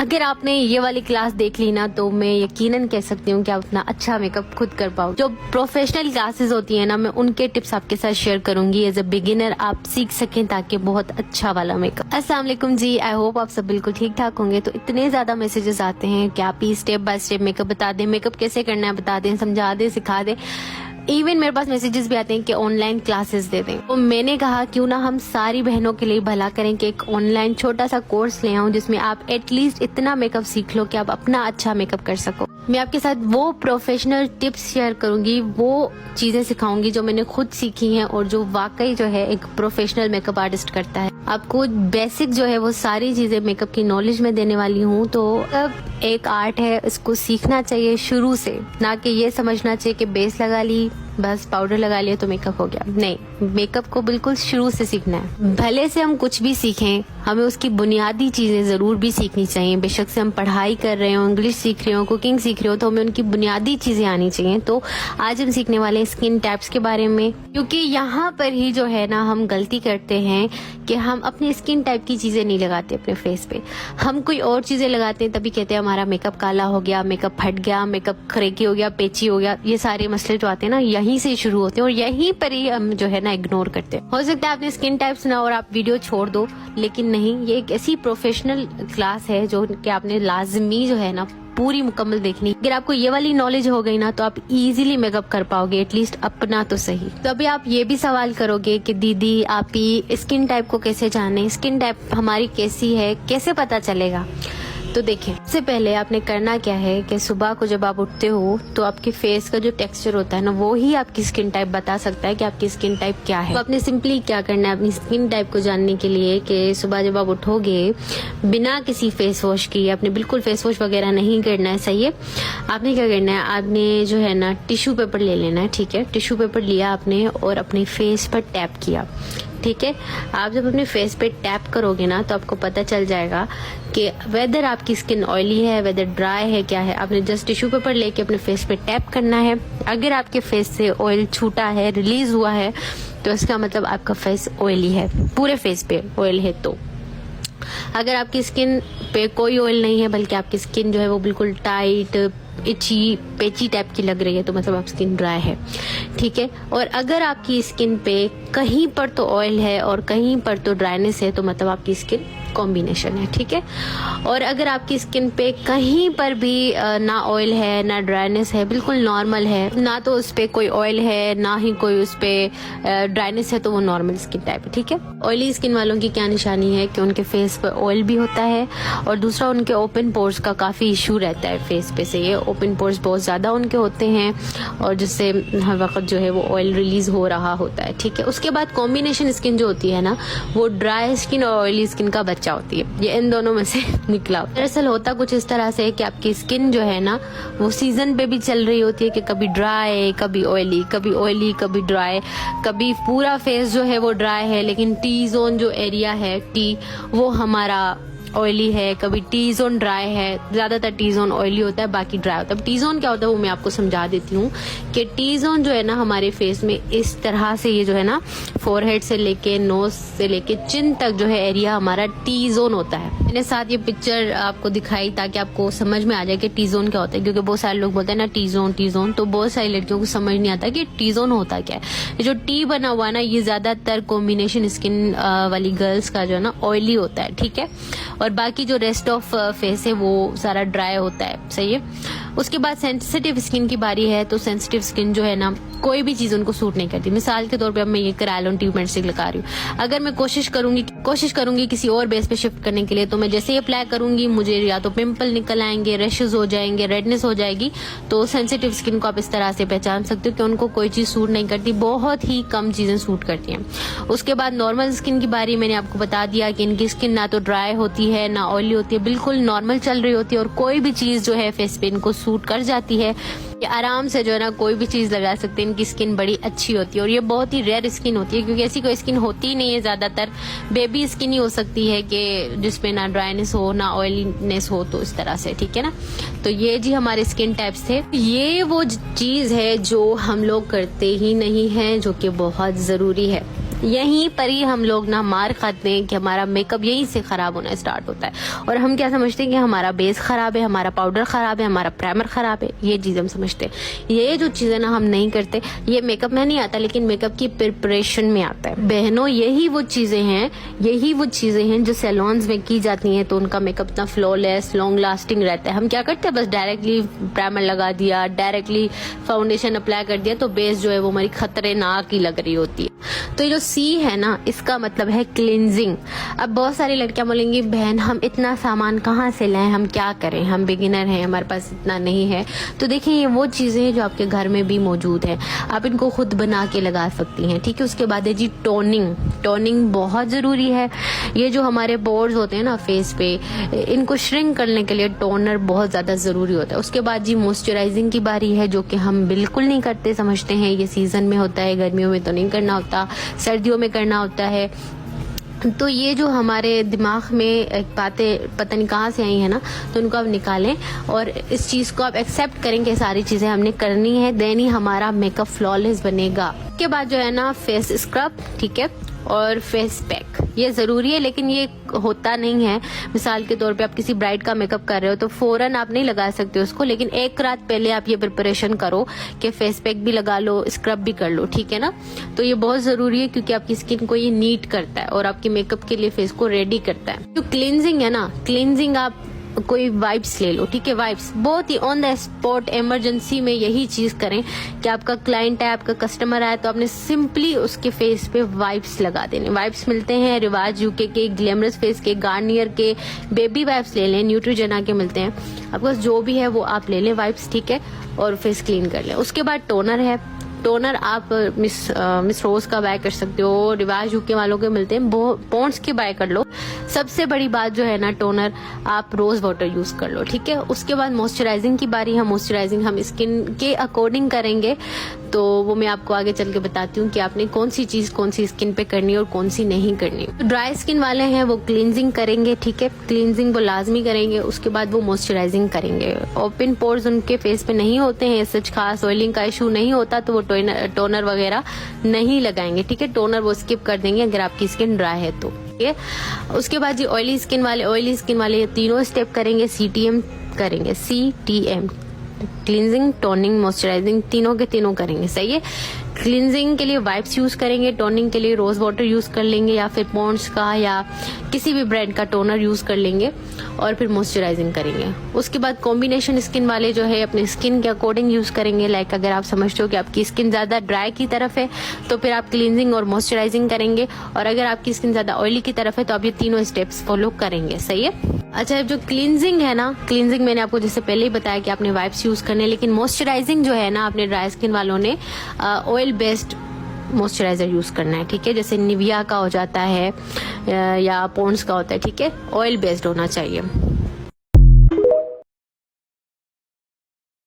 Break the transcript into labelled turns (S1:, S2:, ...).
S1: अगर आपने ये वाली क्लास देख ली ना तो मैं यकीनन कह सकती हूँ कि आप अपना अच्छा मेकअप खुद कर पाओ। जो प्रोफेशनल क्लासेस होती है ना, मैं उनके टिप्स आपके साथ शेयर करूंगी। एज अ बिगिनर आप सीख सकें ताकि बहुत अच्छा वाला मेकअप। अस्सलाम वालेकुम जी, आई होप आप सब बिल्कुल ठीक ठाक होंगे। तो इतने ज्यादा मैसेजेस आते हैं कि आप ही स्टेप बाय स्टेप मेकअप बता दें, मेकअप कैसे करना है बता दें, समझा दें, सिखा दें। इवन मेरे पास मैसेजेस भी आते हैं कि ऑनलाइन क्लासेस दे दें। तो मैंने कहा क्यों ना हम सारी बहनों के लिए भला करें कि एक ऑनलाइन छोटा सा कोर्स ले आऊं जिसमें आप एटलीस्ट इतना मेकअप सीख लो कि आप अपना अच्छा मेकअप कर सको। मैं आपके साथ वो प्रोफेशनल टिप्स शेयर करूंगी, वो चीजें सिखाऊंगी जो मैंने खुद सीखी हैं और जो वाकई जो है एक प्रोफेशनल मेकअप आर्टिस्ट करता है। आपको बेसिक जो है वो सारी चीजें मेकअप की नॉलेज में देने वाली हूँ। तो अब एक आर्ट है, इसको सीखना चाहिए शुरू से, ना कि ये समझना चाहिए कि बेस लगा ली बस पाउडर लगा लिया तो मेकअप हो गया। नहीं, मेकअप को बिल्कुल शुरू से सीखना है। भले से हम कुछ भी सीखें, हमें उसकी बुनियादी चीजें जरूर भी सीखनी चाहिए। बेशक से हम पढ़ाई कर रहे हो, इंग्लिश सीख रहे हो, कुकिंग सीख रहे हो, तो हमें उनकी बुनियादी चीजें आनी चाहिए। तो आज हम सीखने वाले हैं स्किन टाइप्स के बारे में, क्योंकि यहाँ पर ही जो है ना हम गलती करते हैं कि हम अपने स्किन टाइप की चीजें नहीं लगाते अपने फेस पे। हम कोई और चीजें लगाते हैं, तभी कहते हैं हमारा मेकअप काला हो गया, मेकअप फट गया, मेकअप खरेकी हो गया, पेची हो गया। ये सारे मसले जो आते हैं ना यहीं से शुरू होते हैं और यहीं पर ही हम जो है ना इग्नोर करते हैं। हो सकता है आपने स्किन टाइप सुना और आप वीडियो छोड़ दो, लेकिन नहीं, ये एक ऐसी प्रोफेशनल क्लास है जो कि आपने लाजमी जो है ना पूरी मुकम्मल देखनी। अगर आपको ये वाली नॉलेज हो गई ना तो आप इजीली मेकअप कर पाओगे, एटलीस्ट अपना तो सही। तो अभी आप ये भी सवाल करोगे कि दीदी आप ही स्किन टाइप को कैसे जाने, स्किन टाइप हमारी कैसी है, कैसे पता चलेगा। तो देखें, सबसे पहले आपने करना क्या है कि सुबह को जब आप उठते हो तो आपके फेस का जो टेक्सचर होता है ना, वो ही आपकी स्किन टाइप बता सकता है कि आपकी स्किन टाइप क्या है। तो आपने सिंपली क्या करना है अपनी स्किन टाइप को जानने के लिए कि सुबह जब आप उठोगे बिना किसी फेस वॉश की, आपने बिल्कुल फेस वॉश वगैरह नहीं करना है, सही है। आपने क्या करना है, आपने जो है ना टिश्यू पेपर ले लेना है, ठीक है। टिश्यू पेपर लिया आपने और अपने फेस पर टैप किया, ठीक है। आप जब अपने फेस पे टैप करोगे ना तो आपको पता चल जाएगा कि वेदर आपकी स्किन ऑयली है, वेदर ड्राई है, क्या है। आपने जस्ट टिश्यू पेपर लेके अपने फेस पे टैप करना है। अगर आपके फेस से ऑयल छूटा है, रिलीज हुआ है, तो इसका मतलब आपका फेस ऑयली है, पूरे फेस पे ऑयल है। तो अगर आपकी स्किन पे कोई ऑयल नहीं है बल्कि आपकी स्किन जो है वो बिल्कुल टाइट, इची, पेची टाइप की लग रही है, तो मतलब आप स्किन ड्राई है, ठीक है। और अगर आपकी स्किन पे कहीं पर तो ऑयल है और कहीं पर तो ड्राइनेस है, तो मतलब आपकी स्किन कॉम्बिनेशन है, ठीक है। और अगर आपकी स्किन पे कहीं पर भी ना ऑयल है ना ड्राइनेस है, बिल्कुल नॉर्मल है, ना तो उस पे कोई ऑयल है ना ही कोई उस पे ड्राइनेस है, तो वो नॉर्मल स्किन टाइप है, ठीक है। ऑयली स्किन वालों की क्या निशानी है कि उनके फेस पे ऑयल भी होता है और दूसरा उनके ओपन पोर्स का काफी इशू रहता है फेस पे से। ये ओपन पोर्स बहुत ज्यादा उनके होते हैं और जिससे हर वक्त जो है वो ऑयल रिलीज हो रहा होता है, ठीक है। उसके बाद कॉम्बिनेशन स्किन जो होती है ना, वो ड्राई स्किन और ऑयली स्किन का बच्चा होती है। ये इन दोनों में से निकला। दरअसल होता कुछ इस तरह से कि आपकी स्किन जो है ना वो सीजन पे भी चल रही होती है कि कभी ड्राई, कभी ऑयली, कभी ऑयली, कभी ड्राई, कभी पूरा फेस जो है वो ड्राई है लेकिन टी जोन जो एरिया है, टी, वो हमारा ऑयली है। कभी टी जोन ड्राई है, ज्यादातर टी जोन ऑयली होता है, बाकी ड्राई होता है। टी जोन क्या होता है वो मैं आपको समझा देती हूँ कि टी जोन जो है ना हमारे फेस में इस तरह से, ये जो है ना फोरहेड से लेके नोज से लेके चिन तक जो है एरिया हमारा टी जोन होता है। मैंने साथ ये पिक्चर आपको दिखाई ताकि आपको समझ में आ जाए कि टी जोन क्या होता है, क्योंकि बहुत सारे लोग बोलते हैं ना टी जोन, तो बहुत सारी लड़कियों को समझ नहीं आता कि टी जोन होता क्या है। ये जो टी बना हुआ है ना, ये ज्यादातर कॉम्बिनेशन स्किन वाली गर्ल्स का जो है ना ऑयली होता है, ठीक है। और बाकी जो रेस्ट ऑफ फेस है वो सारा ड्राई होता है, सही है। उसके बाद सेंसिटिव स्किन की बारी है। तो सेंसिटिव स्किन जो है ना कोई भी चीज उनको सूट नहीं करती। मिसाल के तौर पे अब मैं ये करायलोन ट्रीटमेंट से लगा रही हूँ, अगर मैं कोशिश करूंगी किसी और बेस पे शिफ्ट करने के लिए, तो मैं जैसे ही अप्लाई करूंगी मुझे या तो पिंपल निकल आएंगे, रैशेज हो जाएंगे, रेडनेस हो जाएगी। तो सेंसिटिव स्किन को आप इस तरह से पहचान सकते हो कि उनको कोई चीज सूट नहीं करती, बहुत ही कम चीजें सूट करती हैं। उसके बाद नॉर्मल स्किन की बारी मैंने आपको बता दिया कि इनकी स्किन ना तो ड्राई होती है ना ऑयली होती है, बिल्कुल नॉर्मल चल रही होती है और कोई भी चीज जो है फेस पे इनको सूट कर जाती है। ये आराम से जो है ना कोई भी चीज लगा सकते हैं। इनकी स्किन बड़ी अच्छी होती है और ये बहुत ही रेयर स्किन होती है, क्योंकि ऐसी कोई स्किन होती ही नहीं है। ज्यादातर बेबी स्किन ही हो सकती है कि जिसपे ना ड्राइनेस हो ना ऑयलीनेस हो, तो इस तरह से, ठीक है ना। तो ये जी हमारे स्किन टाइप्स थे। ये वो चीज है जो हम लोग करते ही नहीं है, जो कि बहुत जरूरी है। यहीं पर ही हम लोग ना मार खाते हैं कि हमारा मेकअप यहीं से खराब होना स्टार्ट होता है। और हम क्या समझते हैं कि हमारा बेस खराब है, हमारा पाउडर खराब है, हमारा प्राइमर खराब है, ये चीज हम समझते हैं। ये जो चीजें ना हम नहीं करते, ये मेकअप में नहीं आता लेकिन मेकअप की प्रिपरेशन में आता है। बहनों, यही वो चीजें हैं जो सैलून्स में की जाती हैं, तो उनका मेकअप इतना फ्लॉलेस लॉन्ग लास्टिंग रहता है। हम क्या करते हैं, बस डायरेक्टली प्राइमर लगा दिया, डायरेक्टली फाउंडेशन अप्लाई कर दिया, तो बेस जो है वो हमारी खतरनाक ही लग रही होती है। तो ये जो सी है ना, इसका मतलब है क्लींजिंग। अब बहुत सारी लड़कियां बोलेंगी, बहन हम इतना सामान कहाँ से लाएं, हम क्या करें, हम बिगिनर हैं, हमारे पास इतना नहीं है। तो देखिए, ये वो चीजें हैं जो आपके घर में भी मौजूद है, आप इनको खुद बना के लगा सकती हैं। ठीक है, उसके बाद है जी टोनिंग बहुत जरूरी है। ये जो हमारे पोर्स होते हैं ना फेस पे, इनको श्रिंक करने के लिए टोनर बहुत ज्यादा जरूरी होता है। उसके बाद जी मॉइस्चराइजिंग की बारी है, जो कि हम बिल्कुल नहीं करते, समझते हैं ये सीजन में होता है, गर्मियों में तो नहीं करना होता, सर्दियों में करना होता है। तो ये जो हमारे दिमाग में बातें पता नहीं कहाँ से आई है ना, तो उनको आप निकालें और इस चीज को आप एक्सेप्ट करें कि सारी चीजें हमने करनी है, देन ही हमारा मेकअप फ्लॉलेस बनेगा। उसके बाद जो है ना, फेस स्क्रब, ठीक है, और फेस पैक, ये जरूरी है लेकिन ये होता नहीं है। मिसाल के तौर पे आप किसी ब्राइड का मेकअप कर रहे हो तो फौरन आप नहीं लगा सकते उसको, लेकिन एक रात पहले आप ये प्रिपरेशन करो कि फेस पैक भी लगा लो, स्क्रब भी कर लो, ठीक है ना। तो ये बहुत जरूरी है क्योंकि आपकी स्किन को ये नीट करता है और आपके मेकअप के लिए फेस को रेडी करता है। जो क्लींजिंग है ना, क्लींजिंग आप कोई वाइप्स ले लो, ठीक है, वाइप्स बहुत ही ऑन द स्पॉट इमरजेंसी में यही चीज करें कि आपका क्लाइंट है, आपका कस्टमर आया, तो आपने सिंपली उसके फेस पे वाइप्स लगा देने। वाइप्स मिलते हैं रिवाज यूके के, ग्लैमरस फेस के, गार्नियर के, बेबी वाइप्स ले लें, न्यूट्रीजेना के मिलते हैं, आपके पास जो भी है वो आप ले लें वाइप्स, ठीक है, और फेस क्लीन कर लें। उसके बाद टोनर है, टोनर आप मिस रोज का बाय कर सकते हो, रिवाज यूके वालों के मिलते हैं, पॉन्ड्स के बाय कर लो। सबसे बड़ी बात जो है ना, टोनर आप रोज वाटर यूज कर लो, ठीक है। उसके बाद मॉइस्चराइजिंग की बारी है। मॉइस्चराइजिंग हम स्किन के अकॉर्डिंग करेंगे, तो वो मैं आपको आगे चल के बताती हूँ कि आपने कौन सी चीज कौन सी स्किन पे करनी है और कौन सी नहीं करनी। तो ड्राई स्किन वाले हैं वो क्लींजिंग करेंगे, ठीक है, क्लींजिंग वो लाजमी करेंगे। उसके बाद वो मॉइस्चराइजिंग करेंगे। ओपन पोर्स उनके फेस पे नहीं होते हैं, सच खास ऑयलिंग का इशू नहीं होता, तो वो टोनर वगैरह नहीं लगाएंगे, ठीक है। टोनर वो स्किप कर देंगे अगर आपकी स्किन ड्राई है तो। उसके बाद जी ऑयली स्किन वाले तीनों स्टेप करेंगे, CTM करेंगे, CTM, क्लींजिंग, टोनिंग, मॉइस्चराइजिंग, तीनों के तीनों करेंगे, सही है। क्लींजिंग के लिए वाइप्स यूज करेंगे, टोनिंग के लिए रोज वाटर यूज कर लेंगे या फिर पॉन्ड्स का या किसी भी ब्रांड का टोनर यूज कर लेंगे और फिर मॉइस्चराइजिंग करेंगे। उसके बाद कॉम्बिनेशन स्किन वाले जो है अपने स्किन के अकॉर्डिंग यूज करेंगे। लाइक अगर आप समझते हो कि आपकी स्किन ज्यादा ड्राई की तरफ है तो फिर आप क्लींजिंग और मॉइस्चराइजिंग करेंगे, और अगर आपकी स्किन ज्यादा ऑयली की तरफ है तो आप ये तीनों स्टेप्स फॉलो करेंगे, सही है। अच्छा, जो क्लींजिंग है ना, क्लींजिंग मैंने आपको जैसे पहले ही बताया कि आपने वाइप्स यूज करने, लेकिन मॉइस्चराइजिंग जो है ना, आपने ड्राई स्किन वालों ने ऑयल बेस्ड मॉइस्चराइजर यूज करना है, ठीक है। जैसे निविया का हो जाता है या पॉन्ड्स का होता है, ठीक है, ऑयल बेस्ड होना चाहिए।